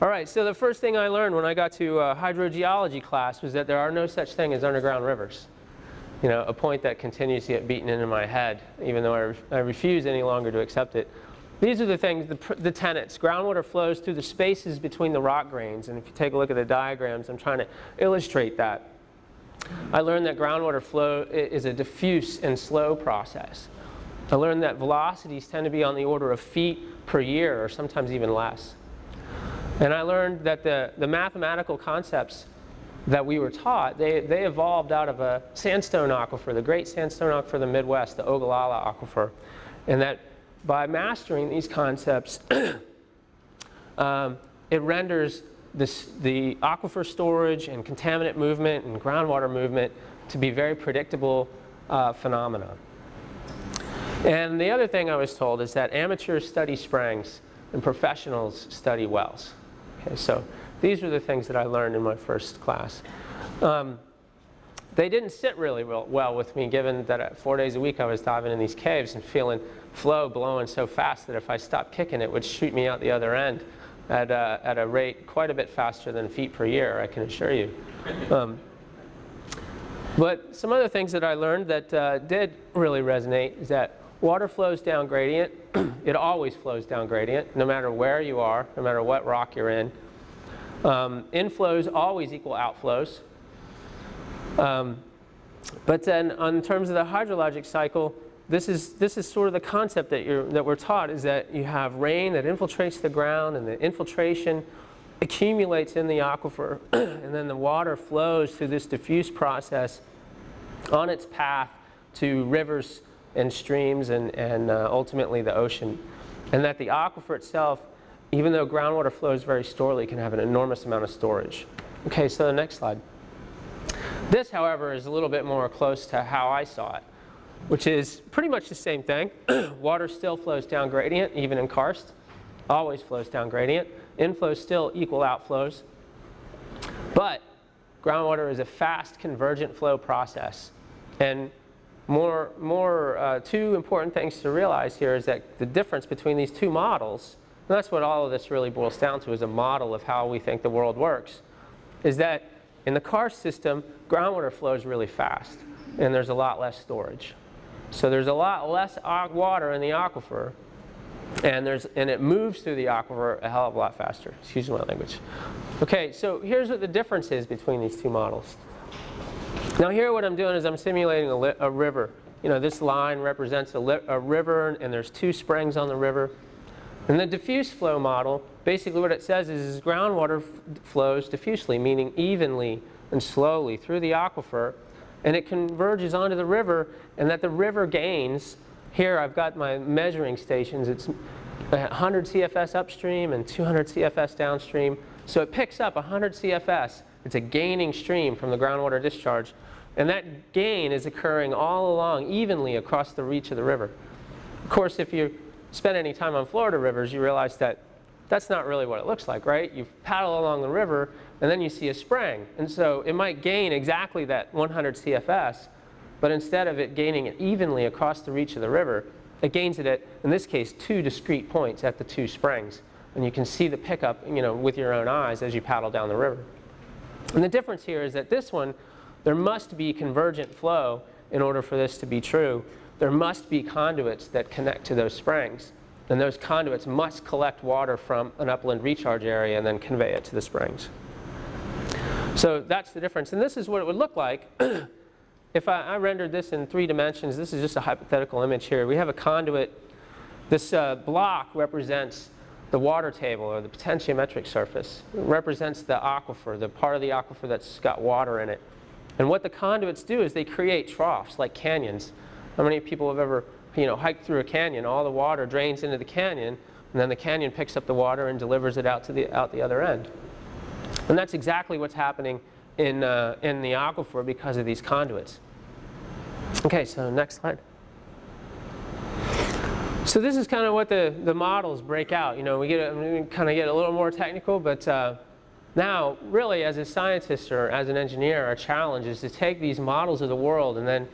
All right, so the first thing I learned when I got to hydrogeology class was that there are no such thing as underground rivers. You know, a point that continues to get beaten into my head, even though I refuse any longer to accept it. These are the things, the tenets. Groundwater flows through the spaces between the rock grains, and if you take a look at the diagrams, I'm trying to illustrate that. I learned that groundwater flow is a diffuse and slow process. I learned that velocities tend to be on the order of feet per year, or sometimes even less. And I learned that the mathematical concepts that we were taught, they evolved out of a sandstone aquifer, the great sandstone aquifer of the Midwest, the Ogallala aquifer. And that by mastering these concepts, it renders the aquifer storage and contaminant movement and groundwater movement to be very predictable phenomena. And the other thing I was told is that amateurs study springs and professionals study wells. Okay, so these were the things that I learned in my first class. They didn't sit really well with me, given that 4 days a week I was diving in these caves and feeling flow blowing so fast that if I stopped kicking it would shoot me out the other end at a rate quite a bit faster than feet per year, I can assure you. But some other things that I learned that did really resonate is that water flows down gradient. It always flows down gradient, no matter where you are, no matter what rock you're in. Inflows always equal outflows. But then in terms of the hydrologic cycle, this is sort of the concept that we're taught, is that you have rain that infiltrates the ground, and the infiltration accumulates in the aquifer, and then the water flows through this diffuse process on its path to rivers and streams and ultimately the ocean. And that the aquifer itself, even though groundwater flows very slowly, can have an enormous amount of storage. Okay, so the next slide. This, however, is a little bit more close to how I saw it, which is pretty much the same thing. Water still flows down gradient, even in karst. Always flows down gradient. Inflows still equal outflows. But groundwater is a fast convergent flow process. And two important things to realize here is that the difference between these two models, and that's what all of this really boils down to, is a model of how we think the world works, is that in the karst system, groundwater flows really fast, and there's a lot less storage. So there's a lot less water in the aquifer, and it moves through the aquifer a hell of a lot faster. Excuse my language. Okay, so here's what the difference is between these two models. Now here what I'm doing is I'm simulating a river. You know, this line represents a river, and there's two springs on the river. In the diffuse flow model, basically what it says is groundwater flows diffusely, meaning evenly and slowly through the aquifer, and it converges onto the river, and that the river gains. Here I've got my measuring stations. It's 100 CFS upstream and 200 CFS downstream. So it picks up 100 CFS. It's a gaining stream from the groundwater discharge. And that gain is occurring all along evenly across the reach of the river. Of course, if you spend any time on Florida rivers, you realize that that's not really what it looks like, right? You paddle along the river, and then you see a spring. And so it might gain exactly that 100 CFS, but instead of it gaining it evenly across the reach of the river, it gains it at, in this case, 2 discrete points at the 2 springs. And you can see the pickup, you know, with your own eyes as you paddle down the river. And the difference here is that this one, there must be convergent flow in order for this to be true. There must be conduits that connect to those springs. And those conduits must collect water from an upland recharge area and then convey it to the springs. So that's the difference. And this is what it would look like if I rendered this in 3 dimensions. This is just a hypothetical image here. We have a conduit. This block represents the water table, or the potentiometric surface. It represents the aquifer, the part of the aquifer that's got water in it. And what the conduits do is they create troughs, like canyons. How many people have ever, you know, hiked through a canyon? All the water drains into the canyon, and then the canyon picks up the water and delivers it out the other end. And that's exactly what's happening in the aquifer because of these conduits. Okay, so next slide. So this is kind of what the models break out. You know, we kind of get a little more technical, but now, really, as a scientist or as an engineer, our challenge is to take these models of the world and then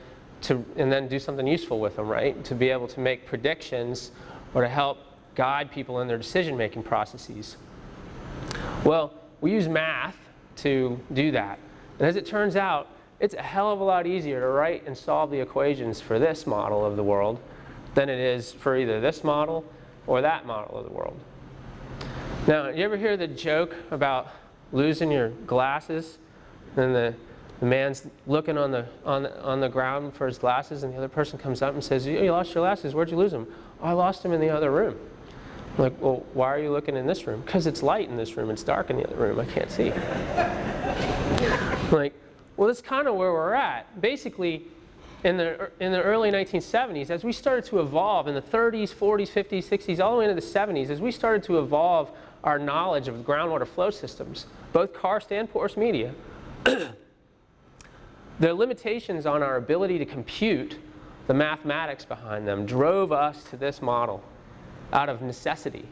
do something useful with them, right? To be able to make predictions or to help guide people in their decision-making processes. Well, we use math to do that. And as it turns out, it's a hell of a lot easier to write and solve the equations for this model of the world than it is for either this model or that model of the world. Now, you ever hear the joke about losing your glasses and the man's looking on the ground for his glasses and the other person comes up and says, "You lost your glasses, where'd you lose them?" "Oh, I lost them in the other room." I'm like, "Well, why are you looking in this room?" "Because it's light in this room, it's dark in the other room, I can't see." I'm like, well, that's kind of where we're at. Basically, in the early 1970s, as we started to evolve in the 30s, 40s, 50s, 60s, all the way into the 70s, as we started to evolve our knowledge of groundwater flow systems, both karst and porous media, the limitations on our ability to compute the mathematics behind them drove us to this model out of necessity.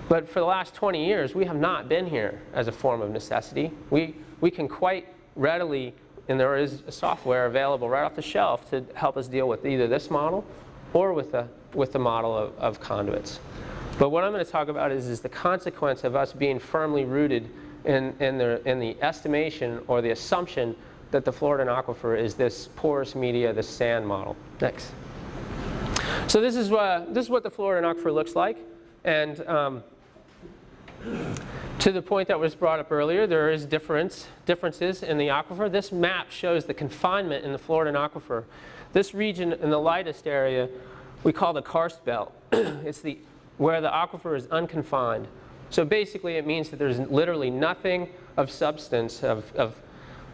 But for the last 20 years, we have not been here as a form of necessity. We can quite readily, and there is software available right off the shelf to help us deal with either this model or with the model of conduits. But what I'm going to talk about is the consequence of us being firmly rooted in the estimation or the assumption that the Floridan aquifer is this porous media, this sand model. Next. So this is what the Floridan aquifer looks like. And to the point that was brought up earlier, there is differences in the aquifer. This map shows the confinement in the Floridan aquifer. This region in the lightest area we call the karst belt. It's where the aquifer is unconfined. So basically it means that there's literally nothing of substance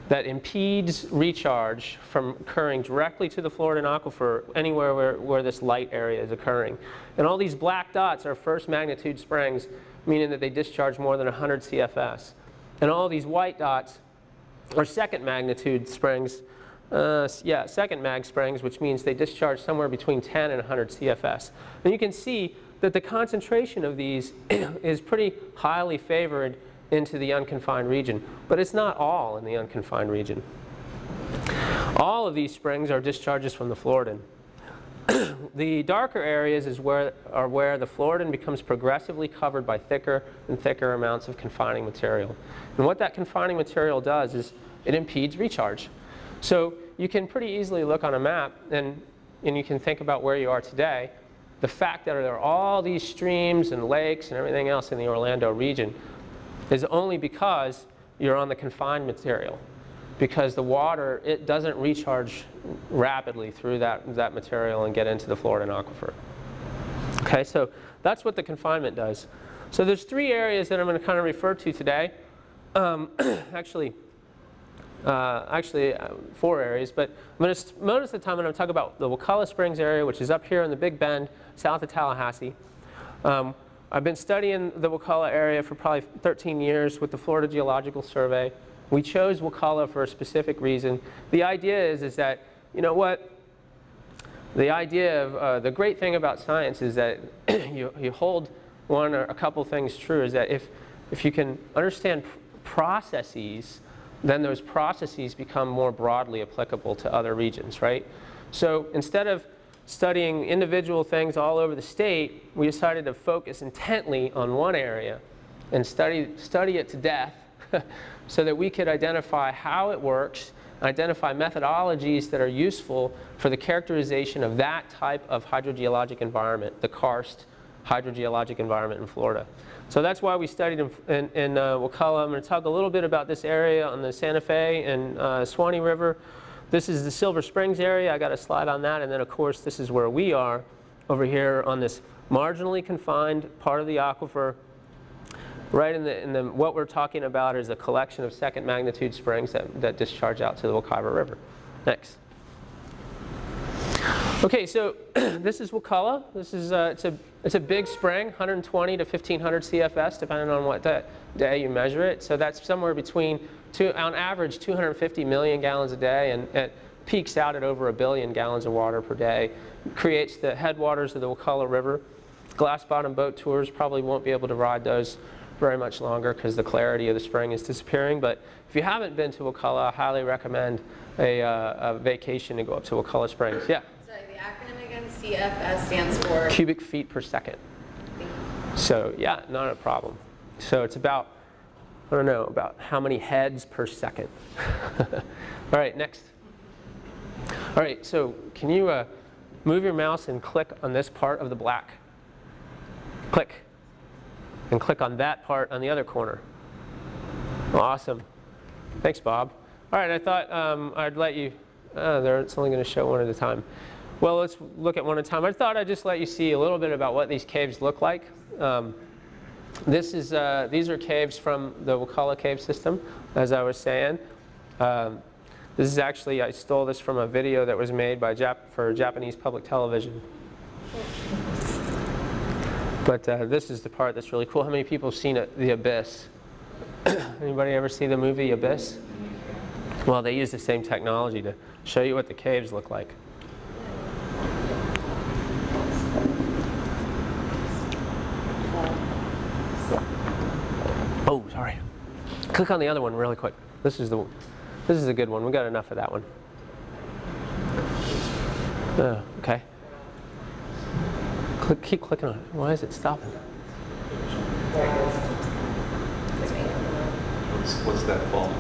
that impedes recharge from occurring directly to the Floridan aquifer anywhere where this light area is occurring. And all these black dots are first magnitude springs, meaning that they discharge more than 100 CFS. And all these white dots are second magnitude springs, second mag springs, which means they discharge somewhere between 10 and 100 CFS. And you can see that the concentration of these is pretty highly favored into the unconfined region, but it's not all in the unconfined region. All of these springs are discharges from the Floridan. The darker areas are where the Floridan becomes progressively covered by thicker and thicker amounts of confining material. And what that confining material does is it impedes recharge. So you can pretty easily look on a map and you can think about where you are today. The fact that there are all these streams and lakes and everything else in the Orlando region is only because you're on the confined material. Because the water, it doesn't recharge rapidly through that material and get into the Floridan aquifer. Okay, so that's what the confinement does. So there's three areas that I'm going to kind of refer to today. Actually, 4 areas, but most of the time I'm going to talk about the Wakulla Springs area, which is up here in the Big Bend, south of Tallahassee. I've been studying the Wakulla area for probably 13 years with the Florida Geological Survey. We chose Wakulla for a specific reason. The idea is that, you know what, the idea of, the great thing about science is that you hold one or a couple things true, is that if you can understand processes, then those processes become more broadly applicable to other regions, right? So instead of studying individual things all over the state, we decided to focus intently on one area and study it to death so that we could identify how it works, identify methodologies that are useful for the characterization of that type of hydrogeologic environment, the karst hydrogeologic environment in Florida. So that's why we studied in Wakulla. I'm going to talk a little bit about this area on the Santa Fe and Swanee River. This is the Silver Springs area. I got a slide on that. And then, of course, this is where we are over here on this marginally confined part of the aquifer. Right in what we're talking about is a collection of second magnitude springs that discharge out to the Wekiva River. Next. Okay, so this is Wakulla. This is it's a big spring, 120 to 1500 CFS, depending on what day you measure it. So that's somewhere between on average 250 million gallons a day, and it peaks out at over 1 billion gallons of water per day. It creates the headwaters of the Wakulla River. Glass bottom boat tours probably won't be able to ride those very much longer because the clarity of the spring is disappearing. But if you haven't been to Wakulla, I highly recommend a vacation to go up to Wakulla Springs. Yeah? Sorry, the acronym again, CFS stands for? Cubic feet per second. So yeah, not a problem. So it's about I don't know, about how many heads per second. All right, next. All right, so can you move your mouse and click on this part of the black? Click. And click on that part on the other corner. Awesome. Thanks, Bob. All right, I thought I'd let you, it's only going to show one at a time. Well, let's look at one at a time. I thought I'd just let you see a little bit about what these caves look like. These are caves from the Wakulla cave system, as I was saying. This is actually, I stole this from a video that was made by for Japanese public television. But this is the part that's really cool. How many people have seen it, The Abyss? Anybody ever see the movie Abyss? Well, they use the same technology to show you what the caves look like. Oh, sorry. Click on the other one really quick. This is a good one. We got enough of that one. Okay. Keep clicking on it. Why is it stopping? What's that fall?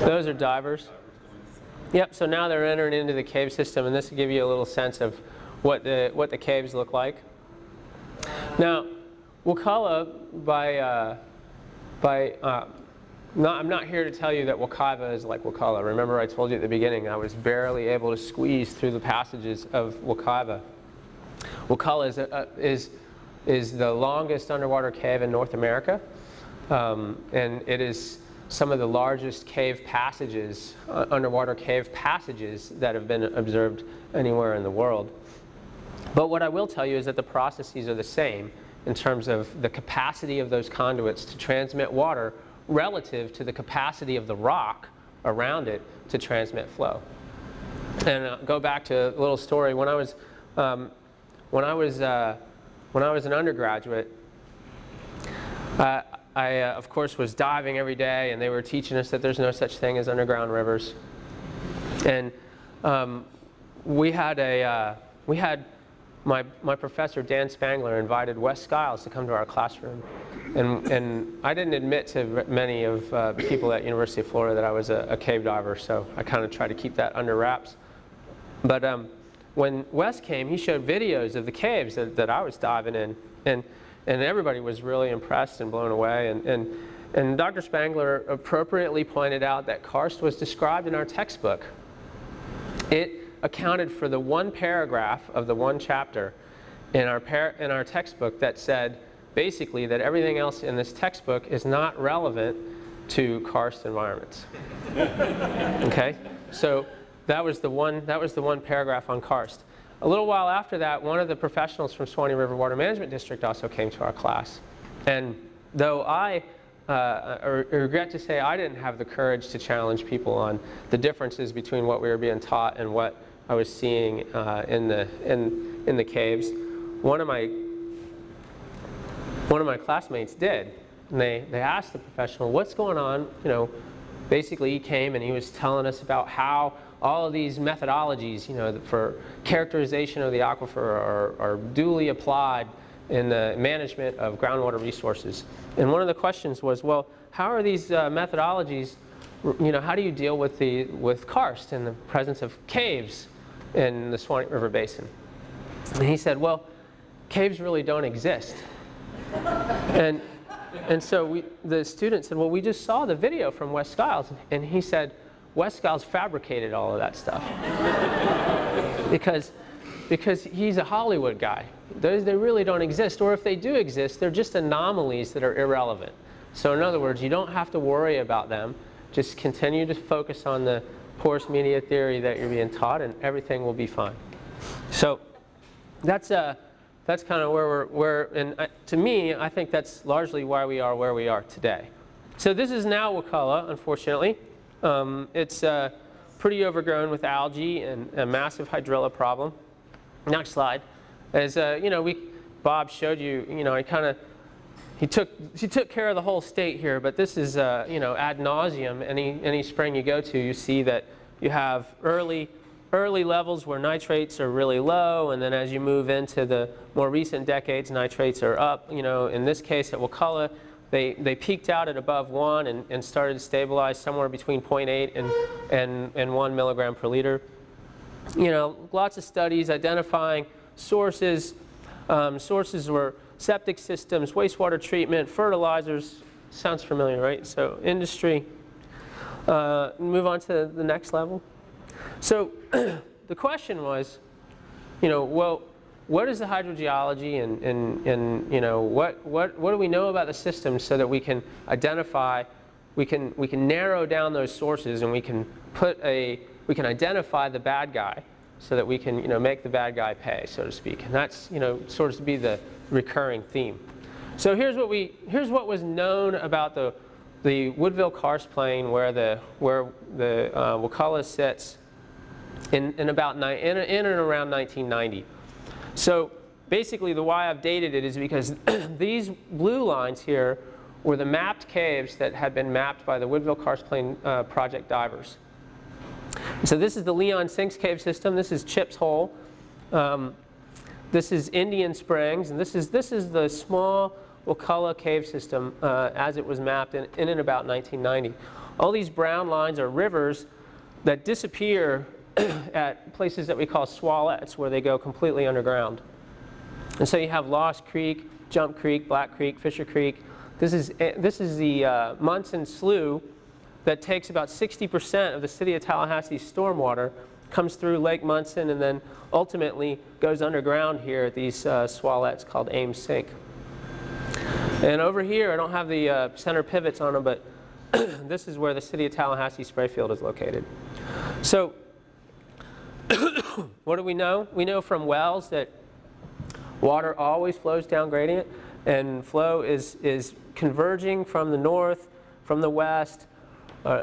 Those are divers. Yep, so now they're entering into the cave system, and this will give you a little sense of what the caves look like. Now, Wakulla, I'm not here to tell you that Wekiva is like Wakulla. Remember I told you at the beginning I was barely able to squeeze through the passages of Wekiva. Wakulla is the longest underwater cave in North America, and it is some of the largest cave passages, underwater cave passages that have been observed anywhere in the world. But what I will tell you is that the processes are the same in terms of the capacity of those conduits to transmit water relative to the capacity of the rock around it to transmit flow. And go back to a little story. When I was an undergraduate, I of course was diving every day, and they were teaching us that there's no such thing as underground rivers. And we had my professor Dan Spangler invited Wes Skiles to come to our classroom, and I didn't admit to many of the people at University of Florida that I was a cave diver, so I kind of tried to keep that under wraps. But when Wes came, he showed videos of the caves that I was diving in, and everybody was really impressed and blown away. And Dr. Spangler appropriately pointed out that karst was described in our textbook. It accounted for the one paragraph of the one chapter in our textbook that said basically that everything else in this textbook is not relevant to karst environments. Okay, so that was the one paragraph on karst. A little while after that, one of the professionals from Suwannee River Water Management District also came to our class. And though I regret to say I didn't have the courage to challenge people on the differences between what we were being taught and what I was seeing in the caves, one of my classmates did. And they asked the professional, what's going on? You know, basically he came and he was telling us about how all of these methodologies, you know, for characterization of the aquifer are duly applied in the management of groundwater resources. And one of the questions was, well, how are these methodologies, you know, how do you deal with karst in the presence of caves in the Suwannee River Basin? And he said, well, caves really don't exist. And so the student said, well, we just saw the video from Wes Skiles. And he said, Wes Skiles fabricated all of that stuff. because he's a Hollywood guy. They really don't exist. Or if they do exist, they're just anomalies that are irrelevant. So in other words, you don't have to worry about them. Just continue to focus on the porous media theory that you're being taught, and everything will be fine. So that's kind of where and to me, I think that's largely why we are where we are today. So this is now Wakulla, unfortunately. It's pretty overgrown with algae and a massive hydrilla problem. Next slide. As you know, Bob showed you, you know, he took care of the whole state here, but this is you know, ad nauseum. Any spring you go to, you see that you have early levels where nitrates are really low, and then as you move into the more recent decades, nitrates are up. You know, in this case at Wakulla, they peaked out at above 1 and started to stabilize somewhere between 0.8 and 1 milligram per liter. You know, lots of studies identifying sources. Sources were septic systems, wastewater treatment, fertilizers. Sounds familiar, right? So industry. Move on to the next level. So the question was, you know, well, what is the hydrogeology and you know, what do we know about the system so that we can identify, we can narrow down those sources and we can identify the bad guy so that we can, you know, make the bad guy pay, so to speak. And that's, you know, sort of be the recurring theme. So here's what was known about the Woodville Karst Plain where the Wakulla sits in and around 1990. So basically the why I've dated it is because these blue lines here were the mapped caves that had been mapped by the Woodville Karst Plain project divers. So this is the Leon Sinks cave system. This is Chip's Hole. This is Indian Springs, and this is the small Wakulla cave system as it was mapped in and about 1990. All these brown lines are rivers that disappear at places that we call swallets, where they go completely underground. And so you have Lost Creek, Jump Creek, Black Creek, Fisher Creek. This is the Munson Slough that takes about 60% of the city of Tallahassee stormwater, comes through Lake Munson, and then ultimately goes underground here at these swallets called Ames Sink. And over here, I don't have the center pivots on them, but this is where the city of Tallahassee spray field is located. So what do we know? We know from wells that water always flows down gradient, and flow is converging from the north, from the west,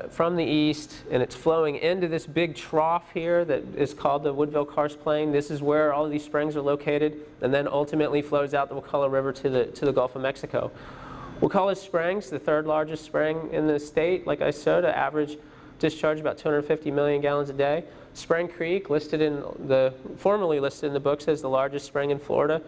from the east, and it's flowing into this big trough here that is called the Woodville Karst Plain. This is where all of these springs are located, and then ultimately flows out the Wakulla River to the Gulf of Mexico. Wakulla Springs, the third largest spring in the state, like I said, average discharge about 250 million gallons a day. Spring Creek, formerly listed in the books as the largest spring in Florida,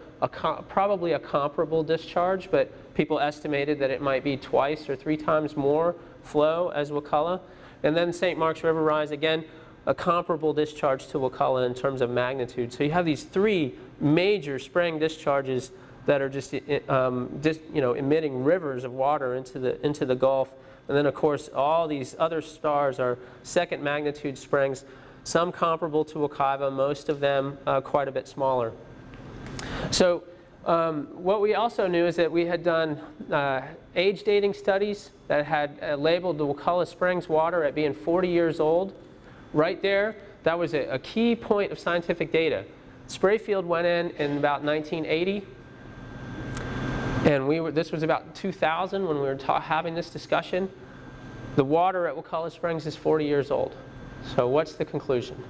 probably a comparable discharge, but people estimated that it might be twice or 3 times more flow as Wakulla. And then St. Mark's River Rise, again, a comparable discharge to Wakulla in terms of magnitude. So you have these 3 major spring discharges that are just emitting rivers of water into the Gulf. And then, of course, all these other stars are second magnitude springs, some comparable to Wekiva, most of them quite a bit smaller. So what we also knew is that we had done age dating studies that had labeled the Wakulla Springs water at being 40 years old. Right there, that was a key point of scientific data. Spray field went in about 1980. And this was about 2000 when we were having this discussion. The water at Wakulla Springs is 40 years old. So what's the conclusion?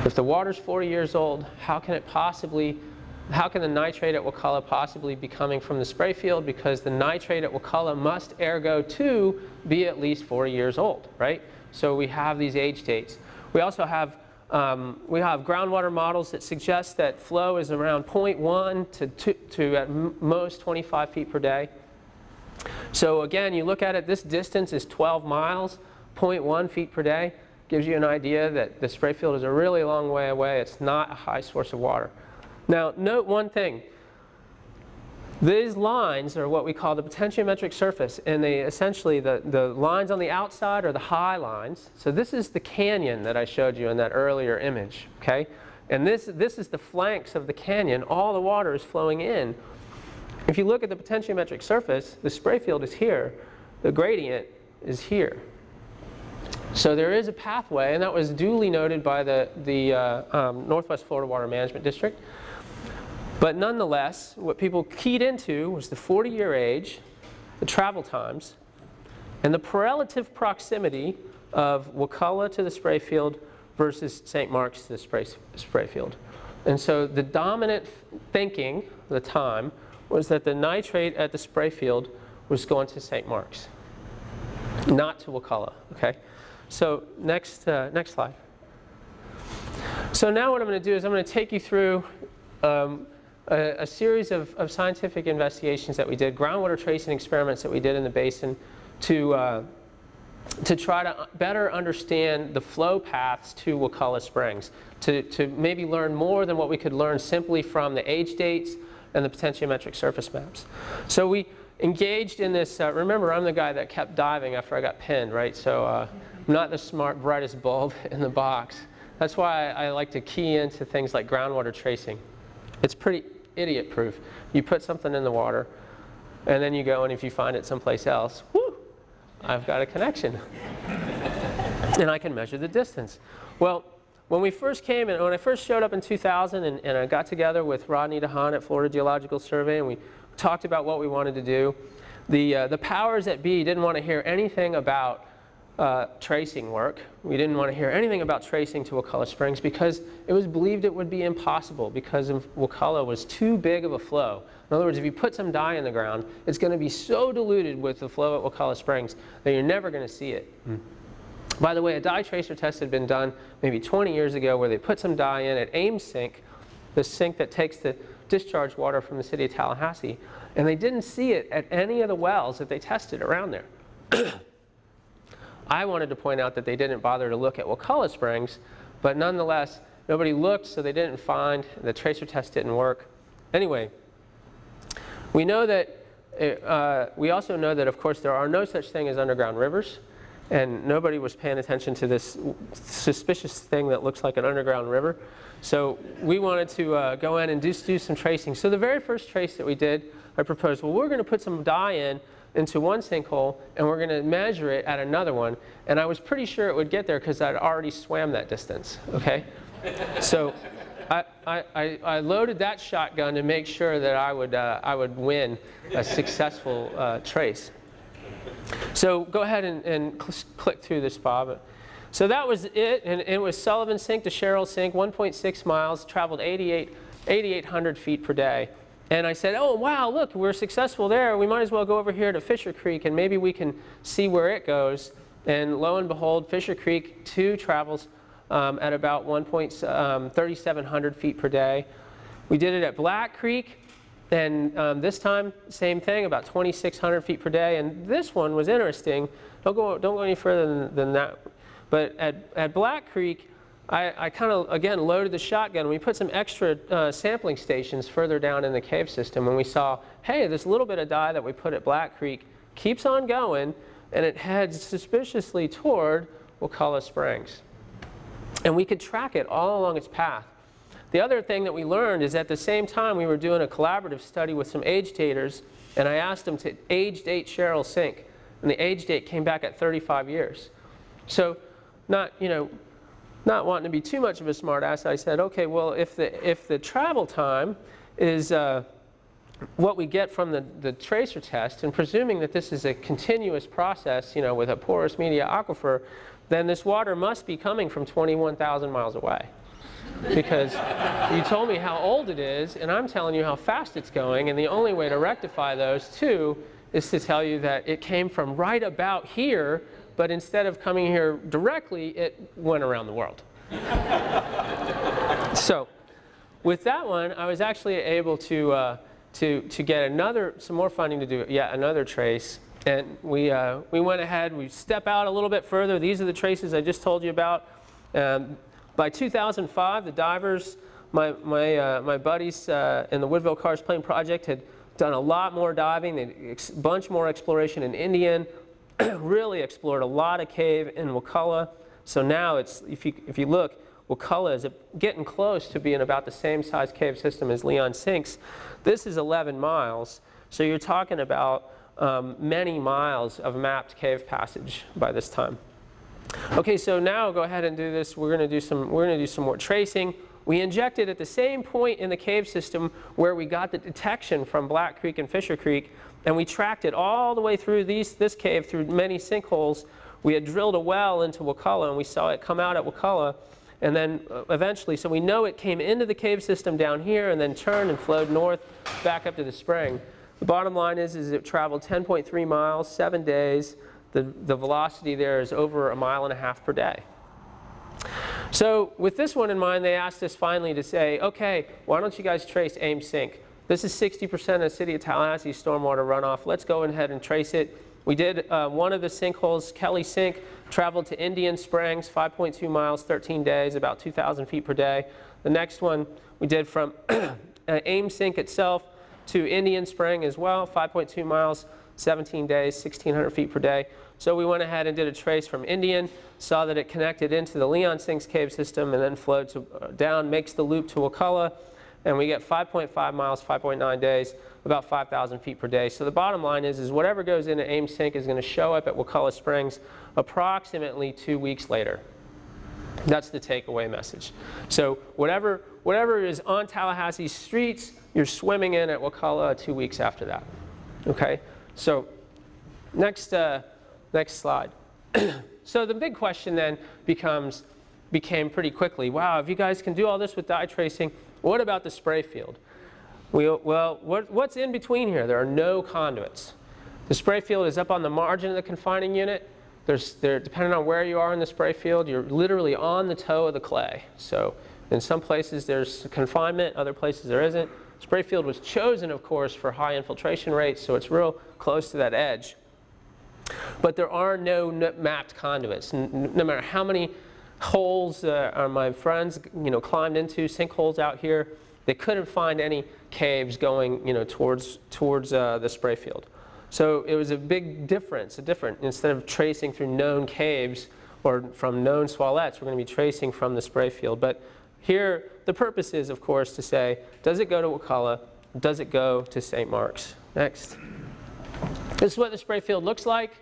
If the water's 40 years old, how can the nitrate at Wakulla possibly be coming from the spray field? Because the nitrate at Wakulla must ergo to be at least 40 years old, right? So we have these age dates. We also have groundwater models that suggest that flow is around 0.1 to at most 25 feet per day. So again, you look at it, this distance is 12 miles, 0.1 feet per day. Gives you an idea that the spray field is a really long way away. It's not a high source of water. Now, note one thing. These lines are what we call the potentiometric surface, and they essentially, the lines on the outside are the high lines. So this is the canyon that I showed you in that earlier image, okay? And this is the flanks of the canyon. All the water is flowing in. If you look at the potentiometric surface, the spray field is here. The gradient is here. So there is a pathway, and that was duly noted by the Northwest Florida Water Management District. But nonetheless, what people keyed into was the 40-year age, the travel times, and the relative proximity of Wakulla to the spray field versus St. Mark's to the spray field. And so the dominant thinking at the time was that the nitrate at the spray field was going to St. Mark's, not to Wakulla, okay? So next slide. So now what I'm going to do is I'm going to take you through a series of scientific investigations that we did, groundwater tracing experiments that we did in the basin to try to better understand the flow paths to Wakulla Springs, to maybe learn more than what we could learn simply from the age dates and the potentiometric surface maps. So we engaged in this, remember I'm the guy that kept diving after I got pinned, right? So I'm not the smart, brightest bulb in the box. That's why I like to key into things like groundwater tracing. It's pretty idiot proof. You put something in the water and then you go, and if you find it someplace else, whoo, I've got a connection. And I can measure the distance. Well, when we first came in, when I first showed up in 2000 and I got together with Rodney DeHaan at Florida Geological Survey and we talked about what we wanted to do, the powers that be didn't want to hear anything about tracing work. We didn't want to hear anything about tracing to Wakulla Springs because it was believed it would be impossible because Wakulla was too big of a flow. In other words, if you put some dye in the ground, it's going to be so diluted with the flow at Wakulla Springs that you're never going to see it. By the way, a dye tracer test had been done maybe 20 years ago where they put some dye in at Ames Sink, the sink that takes the discharge water from the city of Tallahassee, and they didn't see it at any of the wells that they tested around there. I wanted to point out that they didn't bother to look at Wakulla Springs, but nonetheless, nobody looked, so they didn't find, the tracer test didn't work. Anyway, we know that, we also know that, of course, there are no such thing as underground rivers, and nobody was paying attention to this suspicious thing that looks like an underground river. So we wanted to go in and do some tracing. So the very first trace that we did, I proposed, well, we're going to put some dye into one sinkhole, and we're going to measure it at another one. And I was pretty sure it would get there because I'd already swam that distance, okay? So I loaded that shotgun to make sure that I would win a successful trace. So go ahead and click through this, Bob. So that was it, and it was Sullivan Sink to Sherrill Sink, 1.6 miles, traveled 8,800 feet per day. And I said, oh, wow, look, we're successful there. We might as well go over here to Fisher Creek, and maybe we can see where it goes. And lo and behold, Fisher Creek 2 travels at about 3,700 feet per day. We did it at Black Creek, and this time, same thing, about 2,600 feet per day. And this one was interesting. Don't go any further than that. But at Black Creek, I kind of, again, loaded the shotgun. We put some extra sampling stations further down in the cave system, and we saw, hey, this little bit of dye that we put at Black Creek keeps on going, and it heads suspiciously toward Wakulla Springs. And we could track it all along its path. The other thing that we learned is at the same time we were doing a collaborative study with some age daters, and I asked them to age date Sherrill Sink, and the age date came back at 35 years. So not wanting to be too much of a smart ass, I said, okay, well, if the travel time is what we get from the tracer test, and presuming that this is a continuous process, with a porous media aquifer, then this water must be coming from 21,000 miles away. Because you told me how old it is, and I'm telling you how fast it's going, and the only way to rectify those two is to tell you that it came from right about here, but instead of coming here directly, it went around the world. So with that one, I was actually able to get some more funding to do yet another trace. And we went ahead, we step out a little bit further. These are the traces I just told you about. By 2005, the divers, my buddies in the Woodville Karst Plain project had done a lot more diving, a bunch more exploration in Indian, really explored a lot of cave in Wakulla. So now it's, if you look, Wakulla is getting close to being about the same size cave system as Leon Sinks. This is 11 miles, so you're talking about many miles of mapped cave passage by this time. Okay, so now go ahead and do this. We're going to do some more tracing. We injected at the same point in the cave system where we got the detection from Black Creek and Fisher Creek, and we tracked it all the way through this cave through many sinkholes. We had drilled a well into Wakulla, and we saw it come out at Wakulla, and then eventually, so we know it came into the cave system down here and then turned and flowed north back up to the spring. The bottom line is it traveled 10.3 miles, 7 days. The velocity there is over 1.5 miles per day. So with this one in mind, they asked us finally to say, okay, why don't you guys trace aim sink? This is 60% of the city of Tallahassee stormwater runoff. Let's go ahead and trace it. We did one of the sinkholes, Kelly Sink, traveled to Indian Springs, 5.2 miles, 13 days, about 2,000 feet per day. The next one we did from aim sink itself to Indian Spring as well, 5.2 miles, 17 days, 1,600 feet per day. So we went ahead and did a trace from Indian, saw that it connected into the Leon Sinks cave system and then flowed down, makes the loop to Wakulla, and we get 5.5 miles, 5.9 days, about 5,000 feet per day. So the bottom line is whatever goes into aim sink is going to show up at Wakulla Springs approximately 2 weeks later. That's the takeaway message. So whatever is on Tallahassee streets, you're swimming in at Wakulla 2 weeks after that. Okay? So next slide. So the big question then became pretty quickly, wow, if you guys can do all this with dye tracing, what about the spray field? Well, what's in between here? There are no conduits. The spray field is up on the margin of the confining unit. Depending on where you are in the spray field, you're literally on the toe of the clay. So in some places there's confinement, other places there isn't. Spray field was chosen, of course, for high infiltration rates, so it's real close to that edge. But there are no mapped conduits. No matter how many holes my friends climbed into, sinkholes out here, they couldn't find any caves going towards the spray field. So it was a big difference, instead of tracing through known caves or from known swalettes, we're going to be tracing from the spray field. But here, the purpose is, of course, to say, does it go to Wakulla? Does it go to St. Mark's? Next. This is what the spray field looks like.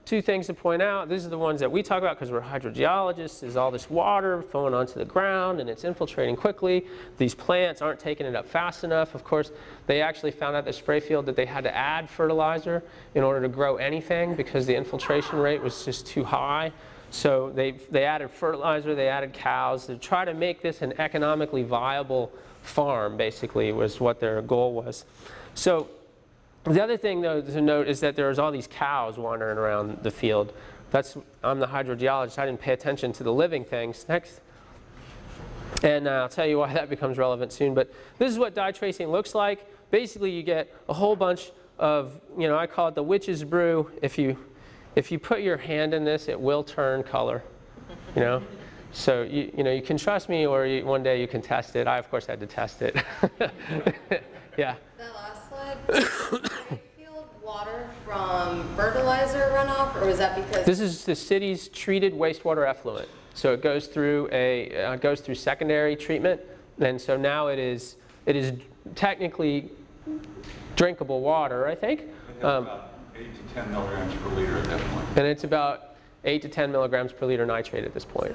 Two things to point out. These are the ones that we talk about because we're hydrogeologists. There's all this water flowing onto the ground and it's infiltrating quickly. These plants aren't taking it up fast enough. Of course, they actually found out at the spray field that they had to add fertilizer in order to grow anything because the infiltration rate was just too high. So they added fertilizer, they added cows to try to make this an economically viable farm, basically, was what their goal was. So the other thing, though, to note is that there's all these cows wandering around the field. I'm the hydrogeologist. I didn't pay attention to the living things. Next. And I'll tell you why that becomes relevant soon. But this is what dye tracing looks like. Basically, you get a whole bunch of, I call it the witch's brew. If you put your hand in this, it will turn color. So you can trust me, or one day you can test it. I, of course, had to test it. Yeah. That last slide, did they field water from fertilizer runoff, or was that because? This is the city's treated wastewater effluent. So it goes through secondary treatment, and so now it is technically drinkable water, I think. About 8 to 10 milligrams per liter at that point. And it's about 8 to 10 milligrams per liter nitrate at this point.